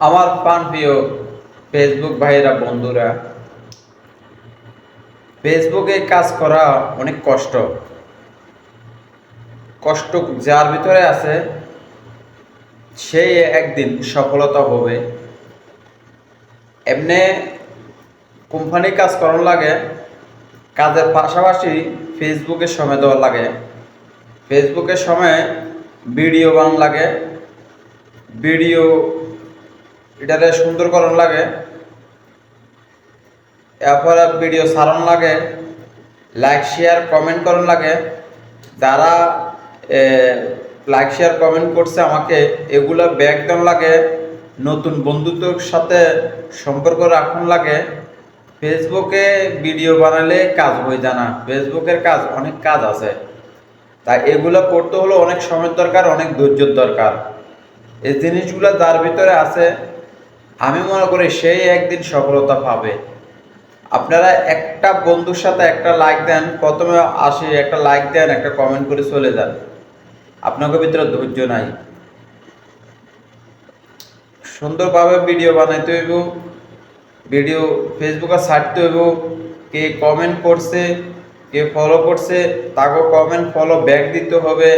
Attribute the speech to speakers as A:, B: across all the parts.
A: আমার প্রাণপ্রিয় ফেসবুক ভাইয়েরা বন্ধুরা, ফেসবুকে কাজ করা অনেক কষ্ট। কষ্ট যার ভিতরে আছে সেই একদিন সফলতা হবে। এমনি কোম্পানি কাজ করার লাগে, কাজের পাশাপাশি ফেসবুকে সময় দেওয়ার লাগে। ফেসবুকের সময় ভিডিও বানান লাগে, ভিডিও এটাতে সুন্দর করণ লাগে, এরপরে ভিডিও ছাড়ন লাগে, লাইক শেয়ার কমেন্ট করন লাগে। যারা লাইক শেয়ার কমেন্ট করছে আমাকে এগুলো ব্যাক দেন লাগে, নতুন বন্ধুত্বের সাথে সম্পর্ক রাখুন লাগে। ফেসবুকে ভিডিও বানালে কাজ হয়ে যায় না, ফেসবুকের কাজ অনেক কাজ আছে। তাই এগুলো করতে হলে অনেক সময় দরকার, অনেক ধৈর্যের দরকার। এই জিনিসগুলো যার ভিতরে আছে আমি মনে করি সেই একদিন সফলতা পাবে। আপনারা একটা বন্ধুর সাথে একটা লাইক দেন, প্রথমে আসে একটা লাইক দেন, একটা কমেন্ট করে চলে যান। আপনাদের ভিতরে ধৈর্য নাই। সুন্দরভাবে ভিডিও বানাইতে হইব, ভিডিও ফেসবুকে ছাড়তে হইব। কে কমেন্ট করছে, কে ফলো করছে, তাকে কমেন্ট ফলো ব্যাক দিতে হবে।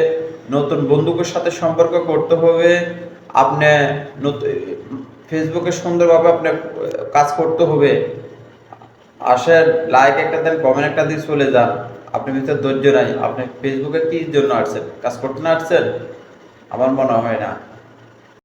A: নতুন বন্ধুদের সাথে সম্পর্ক করতে হবে। আপনি ফেসবুকে সুন্দরভাবে আপনি কাজ করতে হবে। আসেন, লাইক একটা দেন, কমেন্ট একটা দিয়ে চলে যান। আপনার ভিতরে ধৈর্য নাই। আপনি ফেসবুকে কি জন্য আসছেন? কাজ করতে না আসছেন? আমার মনে হয় না।